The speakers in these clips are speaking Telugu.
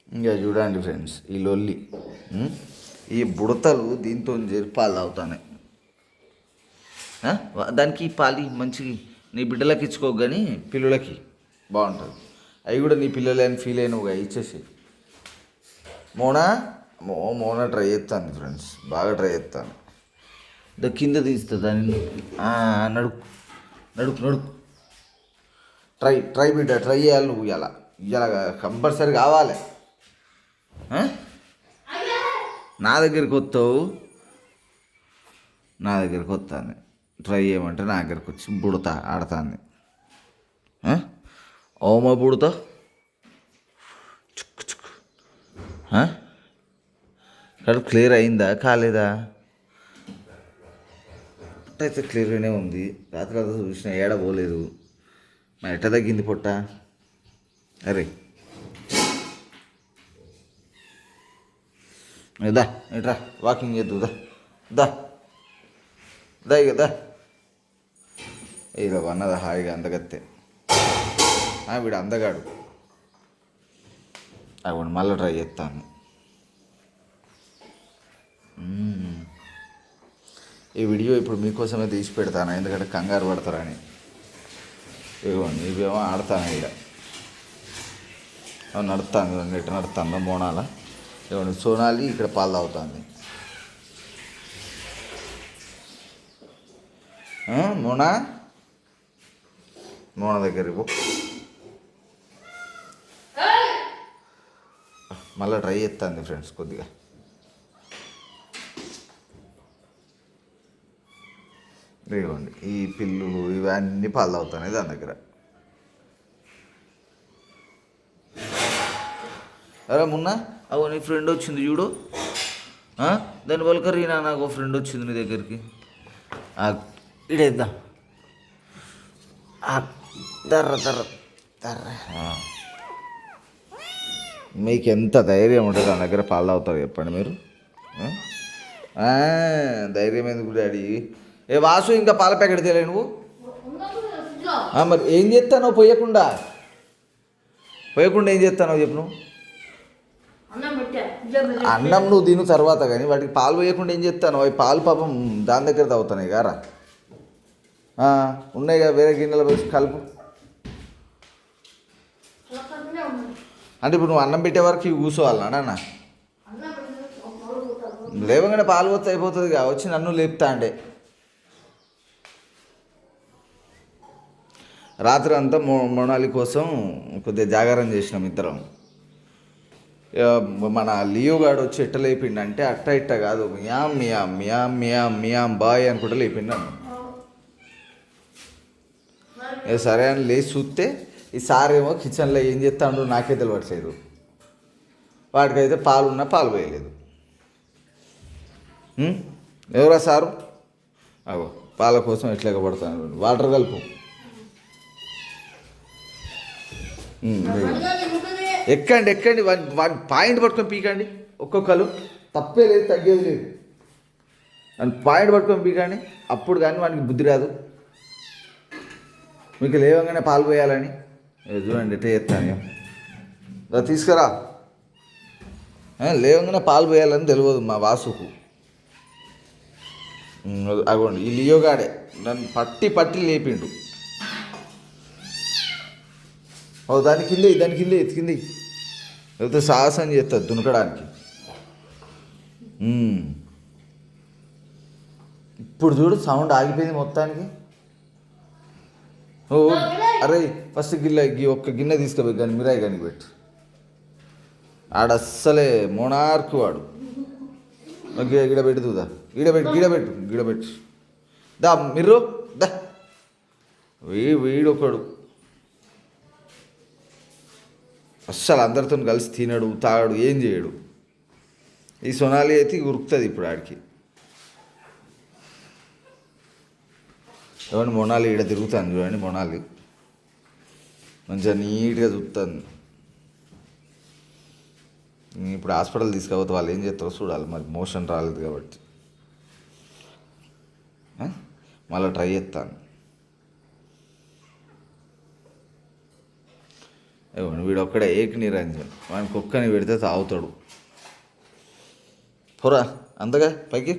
ఇంకా చూడండి ఫ్రెండ్స్ ఈ లొల్లి. ఉం? ఈ బుడతలు దీంతో చేరి పాలు తాగుతాయి. దానికి పాలి మంచి నీ బిడ్డలకి ఇచ్చుకో, కానీ పిల్లలకి బాగుంటుంది. అవి కూడా నీ పిల్లలే అని ఫీల్ అయినవుగా, ఇచ్చేసి. మోనా మోనా ట్రై చేస్తాను ఫ్రెండ్స్, బాగా ట్రై చేస్తాను. కింద తీస్తా దాన్ని. నడుపు నడుపు నడుపు. ట్రై బిడ్డ, ట్రై చేయాలి నువ్వు. ఇలా ఇలా కంపల్సరీ కావాలి. నా దగ్గరికి వస్తావు, నా దగ్గరికి వస్తాను. ట్రై చేయమంటే నా దగ్గరికి వచ్చి బుడతా ఆడతాను. ఓమా బుడతా చుక్కు చుక్కు. కడుపు క్లియర్ అయిందా కాలేదా? అయితే క్లియర్గానే ఉంది. రాత్రి అంతా చూసిన ఏడ పోలేదు. మా ఎట్ట తగ్గింది పొట్ట? అరే దా ఎట్రా వాకింగ్ చేద్దు. దా దా దా ఇక దా. ఇక అన్నదా హాయిగా అందగత్తే. వీడు అందగాడు. అవి మళ్ళీ ట్రై చేస్తాను. ఈ వీడియో ఇప్పుడు మీకోసమే తీసి పెడతాను, ఎందుకంటే కంగారు పడతారని. ఇవ్వండి ఇవేమో ఆడతాను. ఇక్కడ నడుస్తాను, ఎట్ట నడుస్తాను మోనాల. ఇవ్వండి సోనాలి ఇక్కడ పాలు తాగుతుంది. మోనా మోనా దగ్గర ఇవ్వు. మళ్ళీ ట్రై చేస్తుంది ఫ్రెండ్స్ కొద్దిగా. ఇవ్వండి ఈ పిల్లులు ఇవన్నీ పాలు తాగుతాయి దాని దగ్గర. అరే మొన్న నీ ఫ్రెండ్ వచ్చింది చూడు, దాని వల్కరి నాకు ఫ్రెండ్ వచ్చింది నీ దగ్గరికి. ఇడేద్దాం. దర్ర దర్ర దర్ర. మీకు ఎంత ధైర్యం ఉంటుంది నా దగ్గర పాలు తాగుతారు చెప్పండి మీరు? ధైర్యం ఎందుకు డాడీ? ఏ వాసు, ఇంకా పాల ప్యాకెట్ తేలే నువ్వు? మరి ఏం చేస్తానో పోయకుండా ఏం చేస్తానో చెప్పు నువ్వు. అన్నం నువ్వు తిను తర్వాత, కానీ వాటికి పాలు పోయకుండా ఏం చేస్తాను? అవి పాలు పాపం దాని దగ్గర తాగుతున్నాయి గారా. ఉన్నాయి కదా వేరే గిన్నెల వేసి కలుపు. అంటే ఇప్పుడు నువ్వు అన్నం పెట్టే వరకు ఇవి కూర్చోవాలన్నా నాన్న? లేవగానే పాలు పోతే అయిపోతుంది కదా, వచ్చి నన్ను లేపుతా అంటే. రాత్రి అంతా మొనాలి కోసం కొద్దిగా జాగారం చేసినాం ఇద్దరం. మన లియో గాడు వచ్చి ఎట్ట లేపిండు అంటే, అట్ట ఇట్ట కాదు, మియాం మియాం మియాం మియాం మియాం బాయ్ అనుకుంటా లేపిండాను. సరే అని లేచి చూస్తే ఈ సార్ ఏమో కిచెన్లో ఏం చేస్తాడు నాకే తెలియట్లేదు. వాడికైతే పాలున్నా పాలు పోయలేదు. ఎవరా సారు? అగో పాల కోసం ఎట్లాగ పడతాను. వాటర్ కలుపు. ఎక్కండి ఎక్కండి, వాడి పాయింట్ పట్టుకొని పీకండి ఒక్కొక్కరు. తప్పే లేదు, తగ్గేది లేదు. అని పాయింట్ పట్టుకొని పీకండి, అప్పుడు కానీ వాడికి బుద్ధి రాదు. మీకు లేవగానే పాలు పోయాలని చూడండి ఎట్లా చేస్తాను. తీసుకురా. లేవగానే పాలు పోయాలని తెలియదు మా వాసుకు. అగోండి ఈ లియోగాడే నన్ను పట్టి పట్టి లేపిండు. దాని కిందే ఎత్తికింది లేకపోతే సాహసం చేస్తుంది దునకడానికి. ఇప్పుడు చూడు సౌండ్ ఆగిపోయింది మొత్తానికి. అరే ఫస్ట్ ఒక్క గిన్నె తీసుకుపోయి కానీ మిరాయి కానీ పెట్టు. ఆడస్సలే మోనార్కు వాడు. గిడబెట్టుదా, గిడబెట్టు దా మీరు దా. వీడొకడు అస్సలు అందరితో కలిసి తినడు, తాగడు, ఏం చేయడు. ఈ సొనాలి అయితే ఉరుకుతుంది ఇప్పుడు ఆడికి. చూడండి మొనాలి ఈడ తిరుగుతాను చూడండి. మొనాలి మంచిగా నీట్గా చూస్తాను. ఇప్పుడు హాస్పిటల్ తీసుకపోతే వాళ్ళు ఏం చేస్తారో చూడాలి. మరి మోషన్ రాలేదు కాబట్టి మళ్ళీ ట్రై చేస్తాను. ఇవ్వండి వీడు ఒక్కడే ఏక నిరంజన్ వాడిని కుక్కని పెడితే తాగుతాడు. పోరా అంతగా పైకి.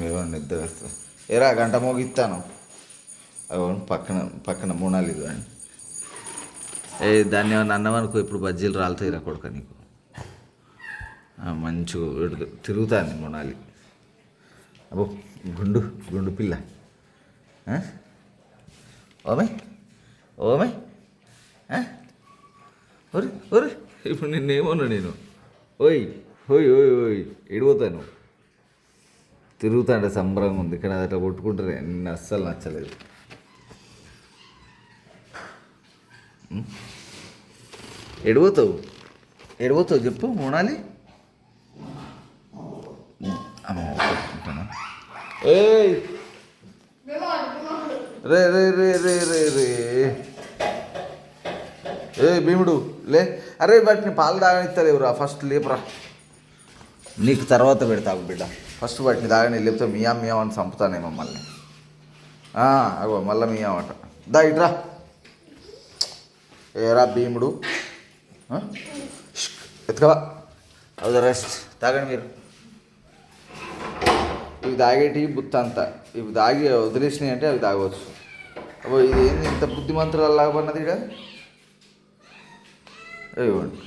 ఇవ్వండి నిద్ర వస్తా. ఏరా గంట మోగిస్తాను. అవ్వండి పక్కన పక్కన మూనాలు ఇవ్వండి. దాన్ని ఏమన్నా అన్నవనుకో ఇప్పుడు బజ్జీలు రాలుతాయిరా కొడుక నీకు. మంచిగా తిరుగుతాను మొనాలి. అబ్బో గుండు గుండు పిల్ల. ఓమే ఓమే ఒరి ఒరి ఇప్పుడు నిన్నేమన్నా నేను. ఓయ్ ఓయ్ ఓయ్ ఓయ్ ఎడిపోతాను. తిరుగుతాంటే సంబరంగా ఉంది కానీ అది అట్లా కొట్టుకుంటారే. నిన్ను అస్సలు నచ్చలేదు. ఎడిపోతావు ఎడిపోతావు చెప్పు మొనాలి. ఏయ్ రే రే రే రే రే రే ఏ భీముడు లే. అరే వాటిని పాలు తాగనిస్తలేవురా. ఫస్ట్ లేపురా. నీకు తర్వాత పెడతావు బిడ్డ. ఫస్ట్ వాటిని తాగని లేపితే మియాం మియాం అని చంపుతానే మమ్మల్ని. అగో మళ్ళీ మియామట. దా ఇట్రా. ఏరా భీముడు ఎత్తుకవా. అది రెస్ట్. తాగండి మీరు. ఇవి తాగేటి బుత్త అంతా. ఇవి తాగి వదిలేసినాయి అంటే అవి తాగవచ్చు. అబ్బో ఇది ఏంది ఇంత బుద్ధిమంతులు లాగబడినది ఇక్కడ. ఇవ్వండి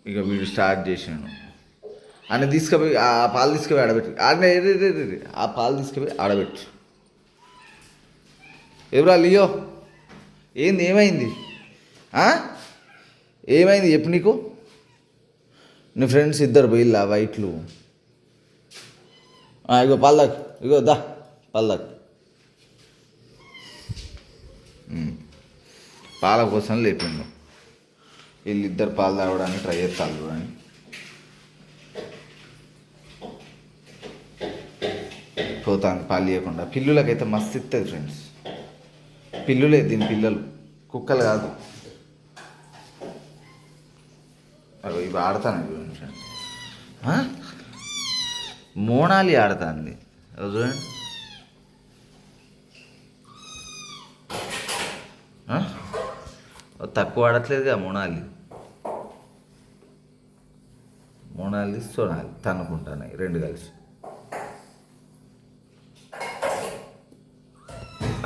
ఇక వీడు స్టార్ట్ చేసాను. ఆయన తీసుకుపోయి ఆ పాలు తీసుకుపోయి ఆడబెట్టి ఆడనే ఆ పాలు తీసుకుపోయి ఆడబెట్టు. ఎవరా లియో ఏంది ఏమైంది ఏమైంది చెప్పు. నీకు నీ ఫ్రెండ్స్ ఇద్దరు పోయిల్లా వైట్లు. ఇగో పాలు దాకు. ఇగో దా పాలు దాకు. పాల కోసం లేపిండు. వీళ్ళిద్దరు పాలు తాగడానికి ట్రై చేస్తారు చూడండి. పోతాను పాలు ఇవ్వకుండా. పిల్లులకైతే మస్తు ఇస్తుంది ఫ్రెండ్స్. పిల్లులే దీని పిల్లలు, కుక్కలు కాదు. అవి ఇవి ఆడతాను చూడండి ఫ్రెండ్స్. మోనాలి ఆడుతుంది చూడండి. తక్కువ ఆడట్లేదుగా మోనాలి. మోనాలి సోనాలి తనుకుంటాను రెండు కలిసి.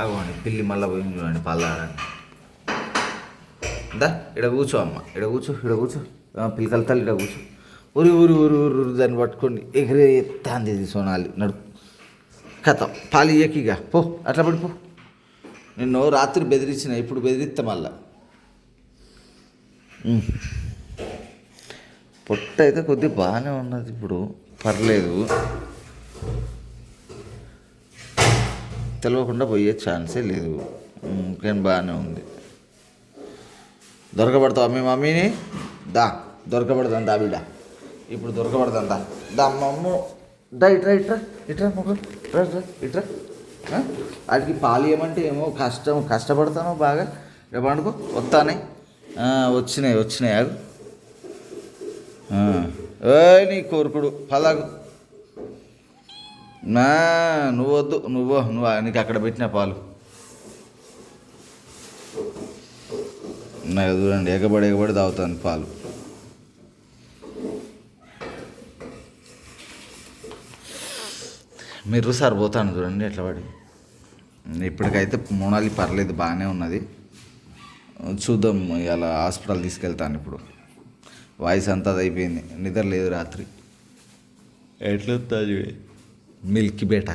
అవ్వండి పిల్లి మళ్ళీ పోయింది చూడండి పాలు తాగడానికి. దా ఇక్కడ కూర్చో అమ్మ. ఇక్కడ కూర్చో ఇక్కడ కూర్చో. పిల్లకల తల్లి ఇక్కడ కూర్చో. ఊరి ఊరి ఊరి ఊరు దాన్ని పట్టుకోండి ఎగిరే ఎత్తాంది సోనాలి. నడు కథ పాలు ఇయ్యకిగా పో. అట్లా పడిపో. నిన్ను రాత్రి బెదిరించిన ఇప్పుడు బెదిరిస్తా మళ్ళా. పొట్ట అయితే కొద్దిగా బాగానే ఉన్నది ఇప్పుడు, పర్లేదు. తెలియకుండా పోయే ఛాన్సే లేదు. కానీ బాగానే ఉంది. దొరకబడతావా మీ మమ్మీని? దా దొరకబడదాం దా బిడ్డ. ఇప్పుడు దొరకబడదాం దా దా మమ్మ. దా ఇట్రా ఇట్రా ఇట్రా మొక్క రా ఇట్రా. వాటికి పాలు ఇవ్వమంటే ఏమో కష్టపడతాను బాగా. రేపు అనుకో వస్తానే. వచ్చినాయి వచ్చినాయి. ఆగు. నీ కోరుకుడు పలాగు. నువ్వు వద్దు. నువ్వు నీకు అక్కడ పెట్టిన పాలు నాకు చూడండి. ఎగబడి ఎగబడి తాగుతాను పాలు. మీరు సార్ పోతాను చూడండి ఎట్లా పడి. ఇప్పటికైతే మోనాలి పర్లేదు బాగానే ఉన్నది. చూద్దాం ఇలా హాస్పిటల్ తీసుకెళ్తాను ఇప్పుడు. వాయిస్ అంతా అయిపోయింది. నిద్ర లేదు రాత్రి. ఎట్లా మిల్క్ బేటా.